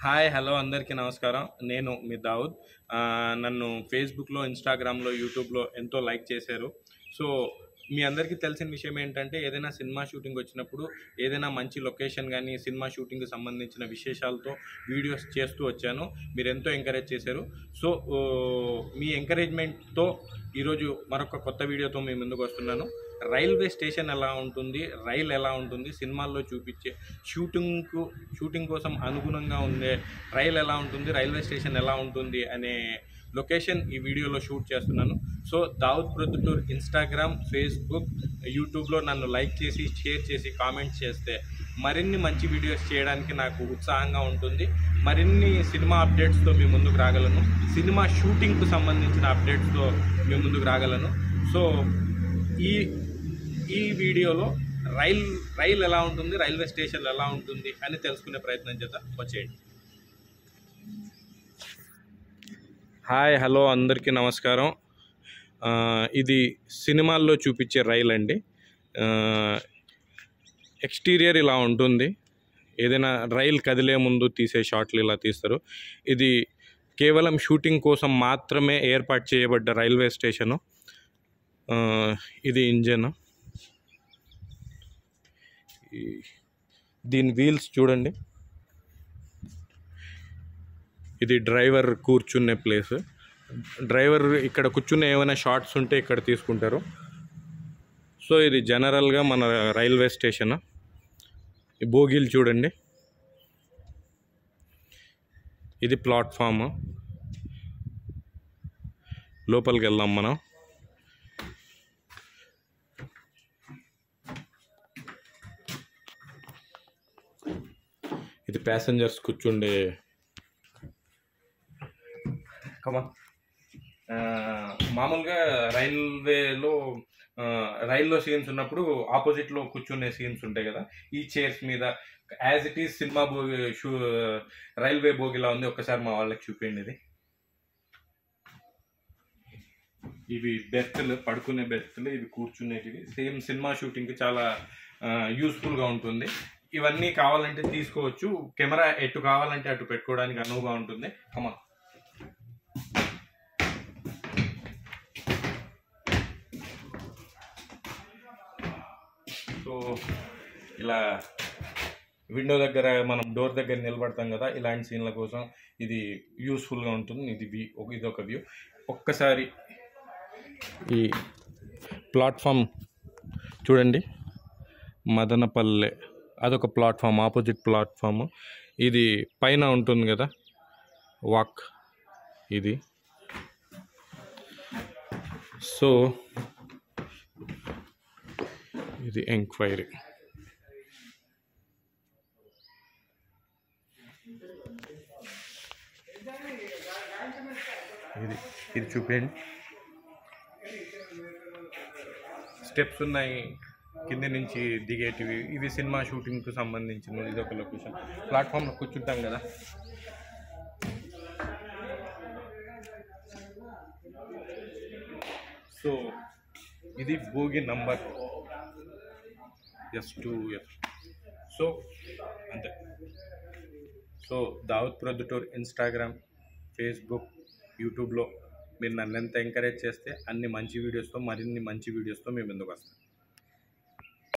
Hi hello అందరికీ నమస్కారం. నేను మీ దావుద్. నన్ను ఫేస్బుక్లో, ఇన్స్టాగ్రామ్లో, యూట్యూబ్లో ఎంతో లైక్ చేశారు. సో మీ అందరికీ తెలిసిన విషయం ఏంటంటే, ఏదైనా సినిమా షూటింగ్ వచ్చినప్పుడు ఏదైనా మంచి లొకేషన్ కానీ సినిమా షూటింగ్కి సంబంధించిన విశేషాలతో వీడియోస్ చేస్తూ వచ్చాను. మీరు ఎంతో ఎంకరేజ్ చేశారు. సో మీ ఎంకరేజ్మెంట్తో ఈరోజు మరొక కొత్త వీడియోతో మీ ముందుకు వస్తున్నాను. రైల్వే స్టేషన్ ఎలా ఉంటుంది, రైలు ఎలా ఉంటుంది, సినిమాల్లో చూపించే షూటింగ్ కోసం అనుగుణంగా ఉండే రైలు ఎలా ఉంటుంది, రైల్వే స్టేషన్ ఎలా ఉంటుంది అనే లొకేషన్ ఈ వీడియోలో షూట్ చేస్తున్నాను. So Dawood Proddatur Instagram, Facebook, యూట్యూబ్లో నన్ను లైక్ చేసి, షేర్ చేసి, కామెంట్స్ చేస్తే మరిన్ని మంచి వీడియోస్ చేయడానికి నాకు ఉత్సాహంగా ఉంటుంది. మరిన్ని సినిమా అప్డేట్స్తో మీ ముందుకు రాగలను, సినిమా షూటింగ్కు సంబంధించిన అప్డేట్స్తో మీ ముందుకు రాగలను. సో ఈ వీడియోలో రైలు ఎలా ఉంటుంది, రైల్వే స్టేషన్ ఎలా ఉంటుంది అని తెలుసుకునే ప్రయత్నం చేద్దాం. వచ్చేయండి. హాయ్ హలో అందరికీ నమస్కారం. ఇది సినిమాల్లో చూపించే రైలు అండి. ఎక్స్టీరియర్ ఇలా ఉంటుంది. ఏదైనా రైలు కదిలే ముందు తీసే షాట్లు ఇలా తీస్తారు. ఇది కేవలం షూటింగ్ కోసం మాత్రమే ఏర్పాటు చేయబడ్డ రైల్వే స్టేషను. ఇది ఇంజన్. దీని వీల్స్ చూడండి. ఇది డ్రైవర్ కూర్చునే ప్లేస్. డ్రైవర్ ఇక్కడ కూర్చునే ఏమైనా షార్ట్స్ ఉంటే ఇక్కడ తీసుకుంటారు. సో ఇది జనరల్గా మన రైల్వే స్టేషన్. ఈ బోగీలు చూడండి. ఇది ప్లాట్ఫామ్. లోపలికి వెళ్దాం మనం. ఇది ప్యాసింజర్స్ కూర్చుండే. మామూలుగా రైల్లో సీన్స్ ఉన్నప్పుడు ఆపోజిట్లో కూర్చునే సీన్స్ ఉంటాయి కదా, ఈ చైర్స్ మీద as it is cinema railway బోగిలా ఉంది. ఒక్కసారి మా వాళ్ళకి చూపించండి. ఇవి బెర్త్లు, పడుకునే బెర్త్లు, ఇవి కూర్చునేటివి. సేమ్ సినిమా షూటింగ్కి చాలా యూస్ఫుల్గా ఉంటుంది. ఇవన్నీ కావాలంటే తీసుకోవచ్చు. కెమెరా ఎటు కావాలంటే అటు పెట్టుకోవడానికి అనువుగా ఉంటుంది. సో ఇలా విండో దగ్గర, మనం డోర్ దగ్గర నిలబడతాం కదా, ఇలాంటి సీన్ల కోసం ఇది యూస్ఫుల్గా ఉంటుంది. ఇది ఒక వ్యూ. ఒక్కసారి ఈ ప్లాట్ఫామ్ చూడండి. మదనపల్లె అదొక ప్లాట్ఫామ్, ఆపోజిట్ ప్లాట్ఫామ్. ఇది పైన ఉంటుంది కదా వాక్, ఇది. సో ఇది ఎంక్వైరీ. ఇది చూపండి. స్టెప్స్ ఉన్నాయి కింద నుంచి దిగేటివి. ఇవి సినిమా షూటింగ్కి సంబంధించిన ఇది ఒక లొకేషన్. ప్లాట్ఫామ్లో కూర్చుంటాం కదా. సో ఇది బోగి నంబర్ S2F. సో అంతే. So Dawood Proddatur Instagram, Facebook, యూట్యూబ్లో మీరు నన్ను ఎంత ఎంకరేజ్ చేస్తే అన్ని మంచి వీడియోస్తో, మరిన్ని మంచి వీడియోస్తో మేము ముందుకు వస్తాం.